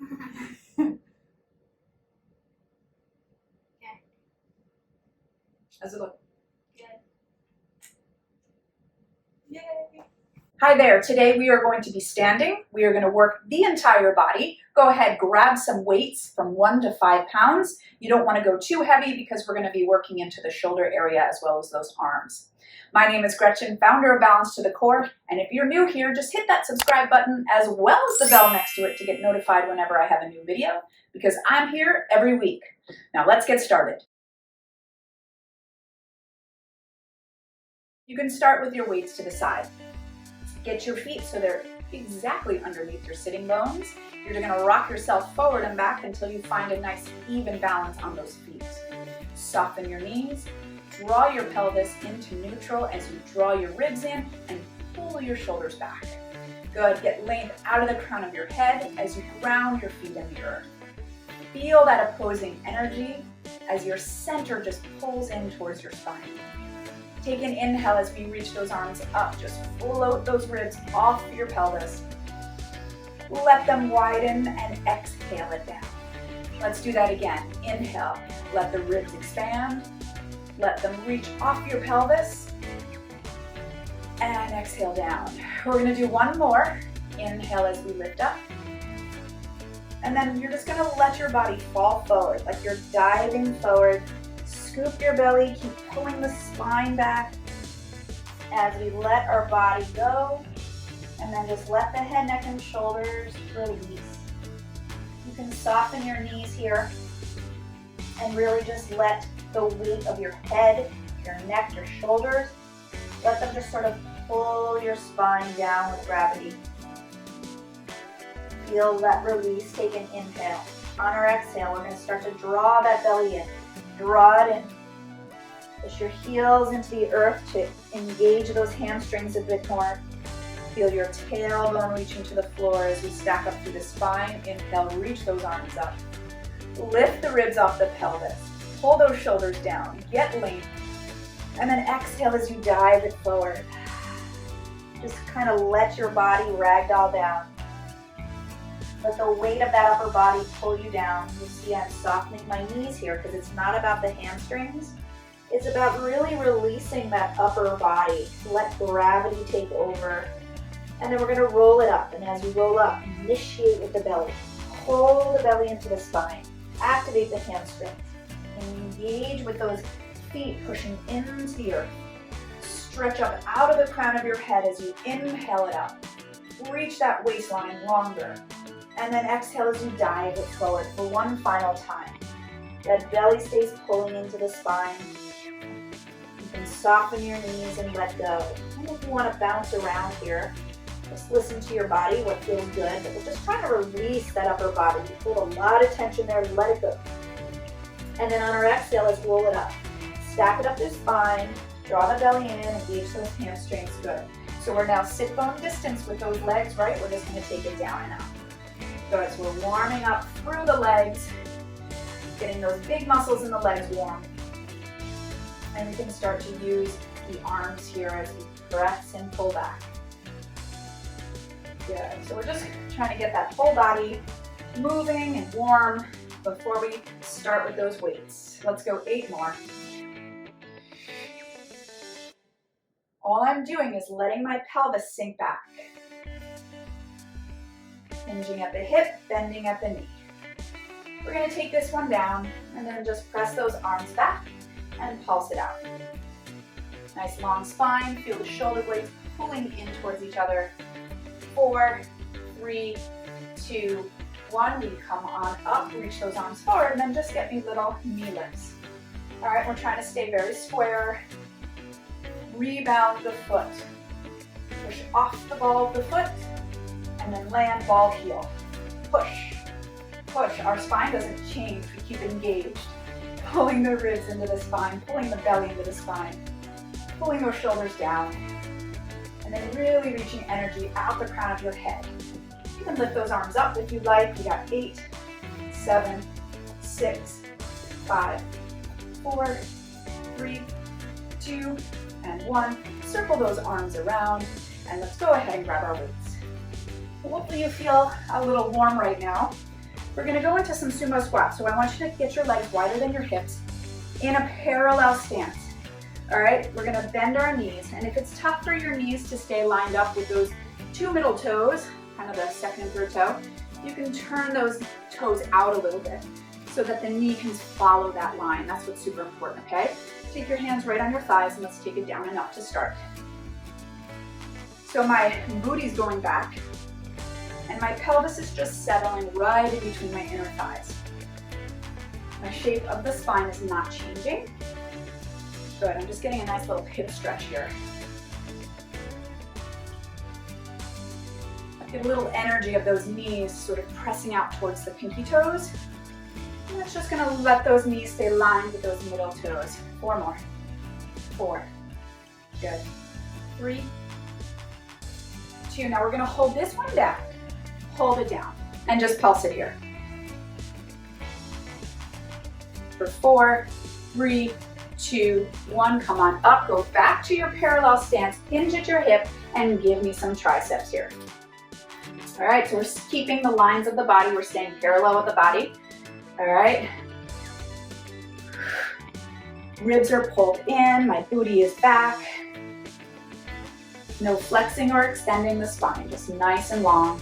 Okay. How's it look? Good. Yay! Hi there. Today we are going to be standing. We are going to work the entire body. Go ahead, grab some weights from 1 to 5 pounds. You don't want to go too heavy because we're going to be working into the shoulder area as well as those arms. My name is Gretchen, founder of Balance to the Core, and if you're new here, just hit that subscribe button as well as the bell next to it to get notified whenever I have a new video, because I'm here every week. Now let's get started. You can start with your weights to the side. Get your feet so they're exactly underneath your sitting bones. You're going to rock yourself forward and back until you find a nice even balance on those feet. Soften your knees. Draw your pelvis into neutral as you draw your ribs in and pull your shoulders back. Good. Get length out of the crown of your head as you ground your feet in the earth. Feel that opposing energy as your center just pulls in towards your spine. Take an inhale as we reach those arms up. Just float those ribs off your pelvis. Let them widen and exhale it down. Let's do that again. Inhale, let the ribs expand. Let them reach off your pelvis. And exhale down. We're going to do one more. Inhale as we lift up. And then you're just going to let your body fall forward, like you're diving forward. Scoop your belly, keep pulling the spine back as we let our body go, and then just let the head, neck, and shoulders release. You can soften your knees here and really just let the weight of your head, your neck, your shoulders, let them just sort of pull your spine down with gravity. Feel that release. Take an inhale. On our exhale, we're going to start to draw that belly in. Draw it in. Push your heels into the earth to engage those hamstrings a bit more. Feel your tailbone reaching to the floor as we stack up through the spine. Inhale, reach those arms up. Lift the ribs off the pelvis. Pull those shoulders down. Get length. And then exhale as you dive it forward. Just kind of let your body ragdoll down. Let the weight of that upper body pull you down. You see I'm softening my knees here because it's not about the hamstrings. It's about really releasing that upper body. Let gravity take over. And then we're going to roll it up. And as you roll up, initiate with the belly. Pull the belly into the spine. Activate the hamstrings. Engage with those feet pushing into the earth. Stretch up out of the crown of your head as you inhale it up. Reach that waistline longer. And then exhale as you dive it forward for one final time. That belly stays pulling into the spine. You can soften your knees and let go. And if you want to bounce around here, just listen to your body, what feels good. But we're just trying to release that upper body. You pulled a lot of tension there, let it go. And then on our exhale, let's roll it up. Stack it up the spine, draw the belly in, engage those hamstrings, good. So we're now sit bone distance with those legs, right? We're just going to take it down and out. Good, so we're warming up through the legs, getting those big muscles in the legs warm. And we can start to use the arms here as we press and pull back. Good, so we're just trying to get that whole body moving and warm before we start with those weights. Let's go 8 more. All I'm doing is letting my pelvis sink back. Hinging at the hip, bending at the knee. We're going to take this one down and then just press those arms back and pulse it out. Nice long spine. Feel the shoulder blades pulling in towards each other. 4, 3, 2, 1. We come on up, reach those arms forward, and then just get me little knee lifts. All right, we're trying to stay very square. Rebound the foot. Push off the ball of the foot. And then land, ball, heel. Push, push. Our spine doesn't change. We keep engaged. Pulling the ribs into the spine, pulling the belly into the spine, pulling those shoulders down. And then really reaching energy out the crown of your head. You can lift those arms up if you'd like. We got 8, 7, 6, 5, 4, 3, 2, and 1. Circle those arms around. And let's go ahead and grab our weights. So hopefully you feel a little warm right now. We're gonna go into some sumo squats. So I want you to get your legs wider than your hips in a parallel stance. All right, we're gonna bend our knees. And if it's tough for your knees to stay lined up with those two middle toes, kind of the second and third toe, you can turn those toes out a little bit so that the knee can follow that line. That's what's super important, okay? Take your hands right on your thighs and let's take it down and up to start. So my booty's going back and my pelvis is just settling right in between my inner thighs. My shape of the spine is not changing. Good, I'm just getting a nice little hip stretch here. Get a little energy of those knees sort of pressing out towards the pinky toes. And it's just gonna let those knees stay lined with those middle toes. 4 more. 4. Good. 3, 2. Now we're gonna hold this one down. Hold it down and just pulse it here. For 4, 3, 2, 1. Come on up, go back to your parallel stance, hinge at your hip, and give me some triceps here. All right, so we're keeping the lines of the body, we're staying parallel with the body. All right. Ribs are pulled in, my booty is back. No flexing or extending the spine, just nice and long.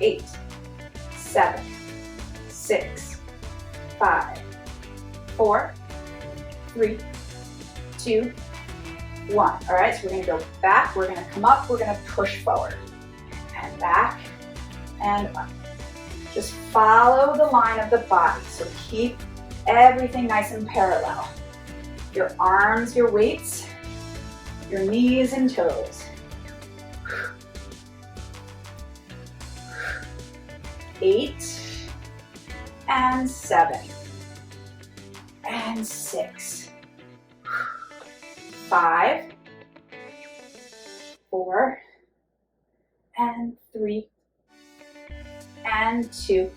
8, 7, 6, 5, 4, 3, 2, 1. All right, so we're gonna go back, we're gonna come up, we're gonna push forward. And back and up. Just follow the line of the body, so keep everything nice and parallel. Your arms, your weights, your knees and toes. 8 and 7 and 6, 5, 4 and 3 and 2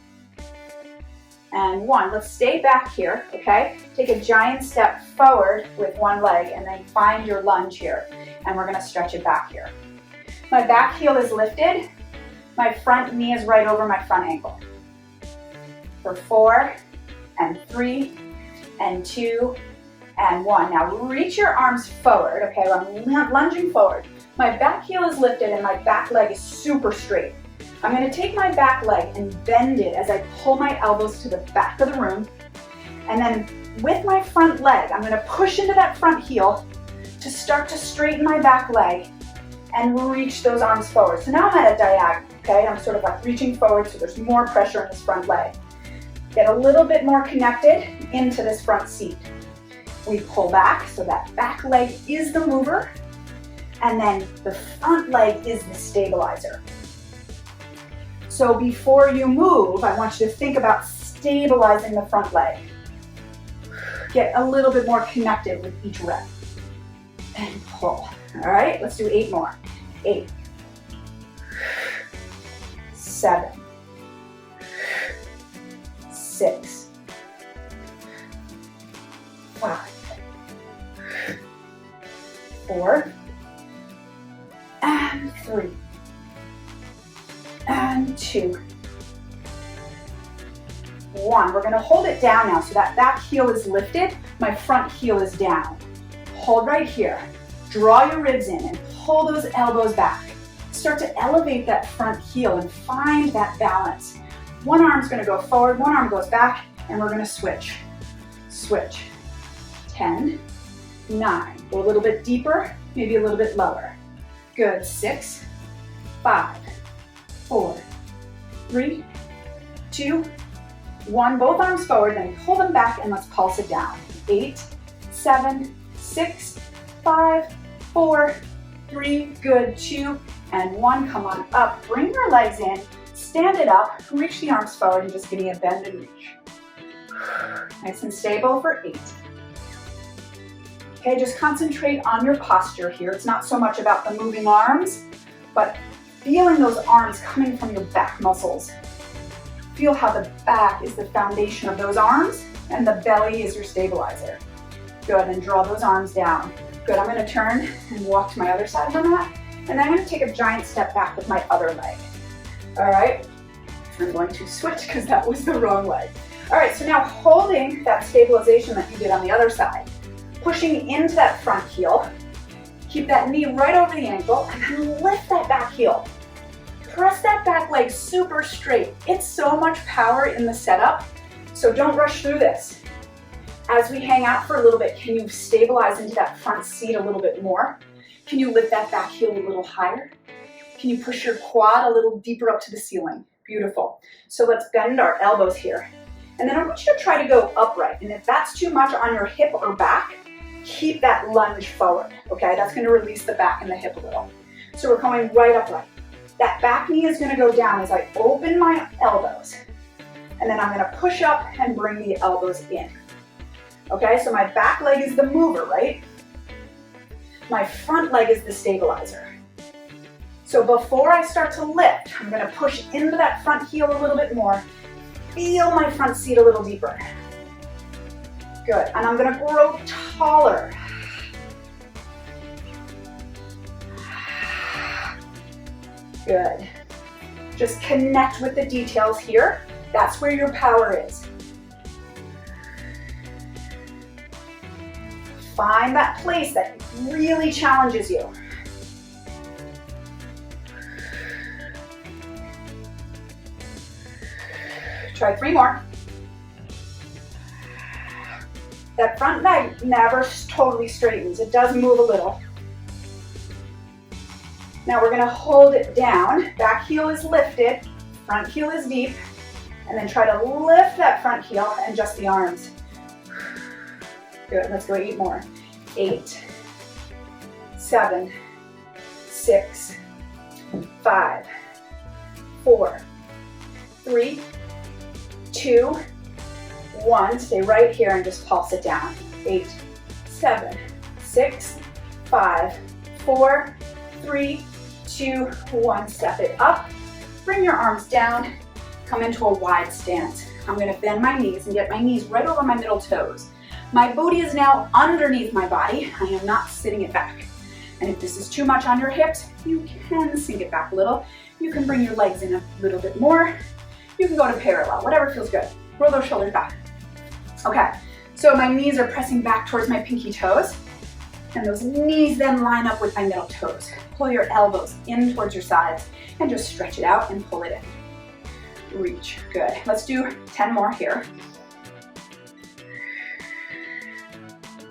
and 1. Let's stay back here, okay? Take a giant step forward with one leg and then find your lunge here. And we're gonna stretch it back here. My back heel is lifted. My front knee is right over my front ankle. For 4 and 3 and 2 and 1. Now reach your arms forward, okay? I'm lunging forward. My back heel is lifted and my back leg is super straight. I'm gonna take my back leg and bend it as I pull my elbows to the back of the room. And then with my front leg, I'm gonna push into that front heel to start to straighten my back leg and reach those arms forward. So now I'm at a diagonal, okay? I'm sort of like reaching forward so there's more pressure in this front leg. Get a little bit more connected into this front seat. We pull back, so that back leg is the mover, and then the front leg is the stabilizer. So before you move, I want you to think about stabilizing the front leg. Get a little bit more connected with each rep. And pull. All right, let's do 8 more. 8, 7, 6, 5, 4, and 3, and 2, 1. We're gonna hold it down now, so that back heel is lifted, my front heel is down. Hold right here. Draw your ribs in and pull those elbows back. Start to elevate that front heel and find that balance. One arm's gonna go forward, one arm goes back, and we're gonna switch. Switch. 10, 9. Go a little bit deeper, maybe a little bit lower. Good. 6, 5, 4, 3, 2, 1. Both arms forward, then pull them back and let's pulse it down. 8, 7, 6, 5, 4, 3, good, 2, and 1. Come on up, bring your legs in, stand it up, reach the arms forward and just give me a bend and reach. Nice and stable for 8. Okay, just concentrate on your posture here. It's not so much about the moving arms, but feeling those arms coming from your back muscles. Feel how the back is the foundation of those arms and the belly is your stabilizer. Good, and draw those arms down. Good, I'm gonna turn and walk to my other side of the mat, and then I'm gonna take a giant step back with my other leg. All right, I'm going to switch because that was the wrong leg. All right, so now holding that stabilization that you did on the other side, pushing into that front heel, keep that knee right over the ankle, and then lift that back heel. Press that back leg super straight. It's so much power in the setup, so don't rush through this. As we hang out for a little bit, can you stabilize into that front seat a little bit more? Can you lift that back heel a little higher? Can you push your quad a little deeper up to the ceiling? Beautiful. So let's bend our elbows here. And then I want you to try to go upright. And if that's too much on your hip or back, keep that lunge forward, okay? That's gonna release the back and the hip a little. So we're going right upright. That back knee is gonna go down as I open my elbows. And then I'm gonna push up and bring the elbows in. Okay, so my back leg is the mover, right? My front leg is the stabilizer. So before I start to lift, I'm gonna push into that front heel a little bit more. Feel my front seat a little deeper. Good, and I'm gonna grow taller. Good. Just connect with the details here. That's where your power is. Find that place that really challenges you. Try 3 more. That front leg never totally straightens. It does move a little. Now we're gonna hold it down. Back heel is lifted, front heel is deep, and then try to lift that front heel and just the arms. Good, let's go 8 more. 8, 7, 6, 5, 4, 3, 2, 1. Stay right here and just pulse it down. 8, 7, 6, 5, 4, 3, 2, 1. Step it up. Bring your arms down. Come into a wide stance. I'm going to bend my knees and get my knees right over my middle toes. My booty is now underneath my body. I am not sitting it back. And if this is too much on your hips, you can sink it back a little. You can bring your legs in a little bit more. You can go to parallel, whatever feels good. Roll those shoulders back. Okay, so my knees are pressing back towards my pinky toes. And those knees then line up with my middle toes. Pull your elbows in towards your sides and just stretch it out and pull it in. Reach, good. Let's do 10 more here.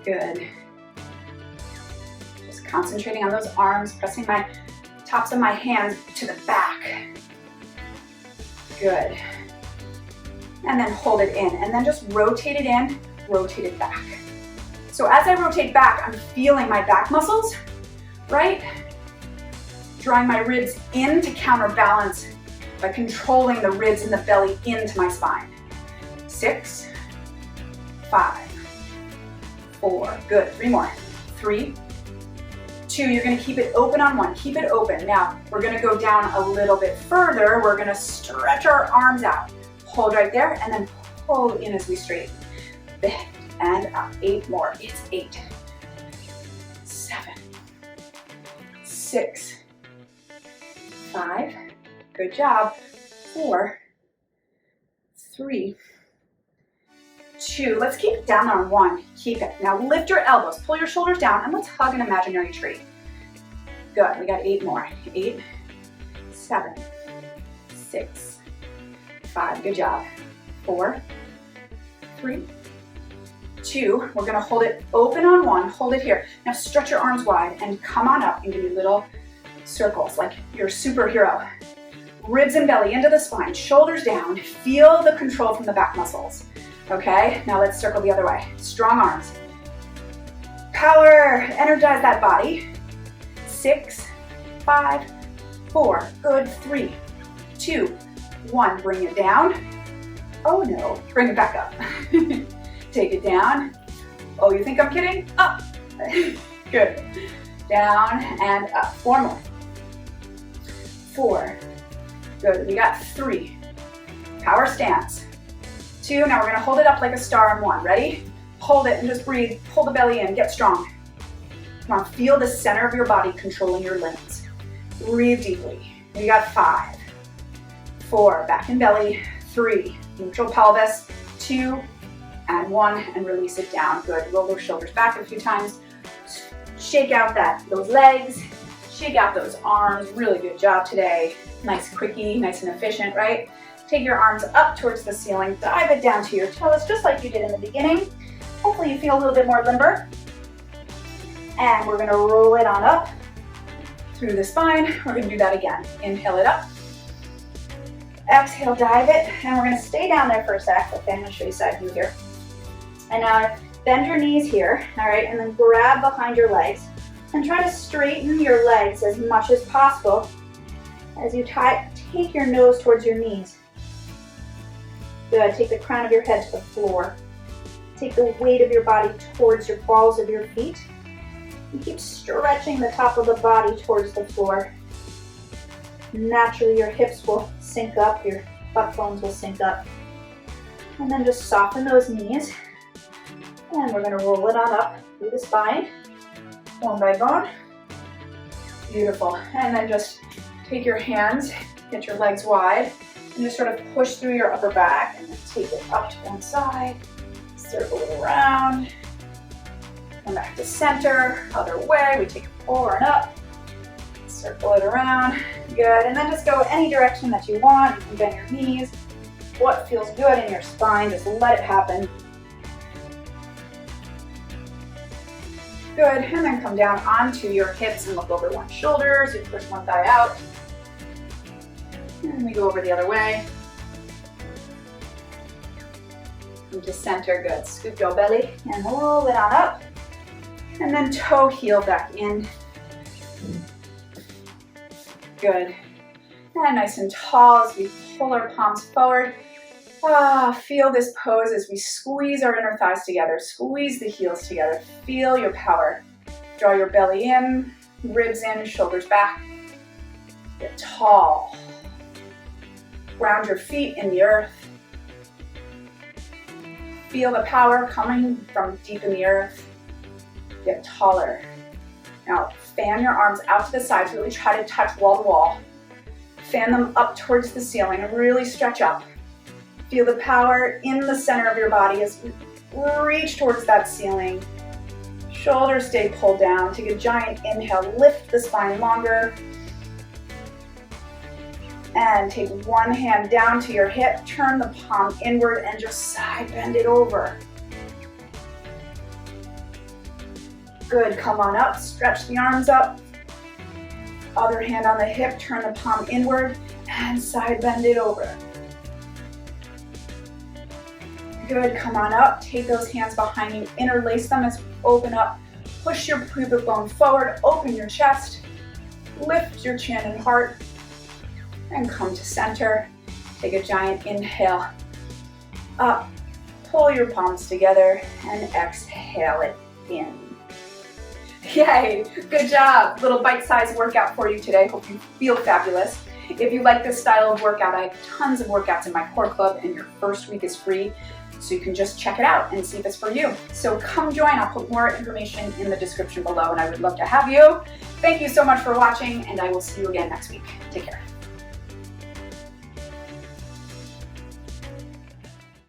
Good. Just concentrating on those arms, pressing my tops of my hands to the back. Good. And then hold it in, and then just rotate it in, rotate it back. So as I rotate back, I'm feeling my back muscles, right? Drawing my ribs in to counterbalance by controlling the ribs and the belly into my spine. 6, 5, 4, good. 3 more. 3, 2, you're gonna keep it open on 1, keep it open. Now, we're gonna go down a little bit further. We're gonna stretch our arms out. Hold right there, and then pull in as we straighten. Bend and up. 8 more. It's 8, 7, 6, 5, good job. 4, 3, 2, let's keep it down on 1. Keep it. Now lift your elbows, pull your shoulders down, and let's hug an imaginary tree. Good, we got 8 more. 8, 7, 6, 5, good job. 4, 3, 2, we're gonna hold it open on 1, hold it here. Now stretch your arms wide and come on up and give me little circles like you're a superhero. Ribs and belly into the spine, shoulders down, feel the control from the back muscles. Okay, now let's circle the other way. Strong arms. Power, energize that body. 6, 5, 4, good. 3, 2, 1, bring it down. Oh no, bring it back up. Take it down. Oh, you think I'm kidding? Up. Good. Down and up. 4 more. 4, good. We got 3. Power stance. 2, now we're gonna hold it up like a star on 1. Ready? Hold it and just breathe. Pull the belly in, get strong. Come on, feel the center of your body controlling your limbs. Breathe deeply. We got 5, 4, back and belly. 3, neutral pelvis. 2, and 1, and release it down. Good. Roll those shoulders back a few times. Shake out those legs. Shake out those arms. Really good job today. Nice quickie, nice and efficient, right? Take your arms up towards the ceiling. Dive it down to your toes, just like you did in the beginning. Hopefully you feel a little bit more limber. And we're gonna roll it on up through the spine. We're gonna do that again. Inhale it up. Exhale, dive it. And we're gonna stay down there for a sec. Okay, I'm gonna show you side view here. And now bend your knees here, all right? And then grab behind your legs and try to straighten your legs as much as possible as you take your nose towards your knees. Good, take the crown of your head to the floor. Take the weight of your body towards your balls of your feet. And keep stretching the top of the body towards the floor. Naturally, your hips will sink up, your butt bones will sink up. And then just soften those knees. And we're gonna roll it on up through the spine, bone by bone. Beautiful. And then just take your hands, get your legs wide, and just sort of push through your upper back and then take it up to one side, circle it around, come back to center, other way, we take it forward and up, circle it around, good, and then just go any direction that you want. You can bend your knees, what feels good in your spine, just let it happen. Good, and then come down onto your hips and look over one shoulder, so you push one thigh out. And we go over the other way. Come to center, good. Scoop your belly and roll it on up. And then toe heel back in. Good. And nice and tall as we pull our palms forward. Feel this pose as we squeeze our inner thighs together. Squeeze the heels together. Feel your power. Draw your belly in, ribs in, shoulders back. Get tall. Ground your feet in the earth. Feel the power coming from deep in the earth. Get taller. Now fan your arms out to the sides. Really try to touch wall to wall. Fan them up towards the ceiling and really stretch up. Feel the power in the center of your body as you reach towards that ceiling. Shoulders stay pulled down. Take a giant inhale. Lift the spine longer. And take one hand down to your hip, turn the palm inward and just side bend it over. Good, come on up, stretch the arms up. Other hand on the hip, turn the palm inward and side bend it over. Good, come on up, take those hands behind you, interlace them as you open up. Push your pubic bone forward, open your chest, lift your chin and heart. And come to center. Take a giant inhale. Up. Pull your palms together and exhale it in. Yay! Good job. Little bite-sized workout for you today. Hope you feel fabulous. If you like this style of workout, I have tons of workouts in my core club and your first week is free. So you can just check it out and see if it's for you. So come join. I'll put more information in the description below and I would love to have you. Thank you so much for watching and I will see you again next week. Take care.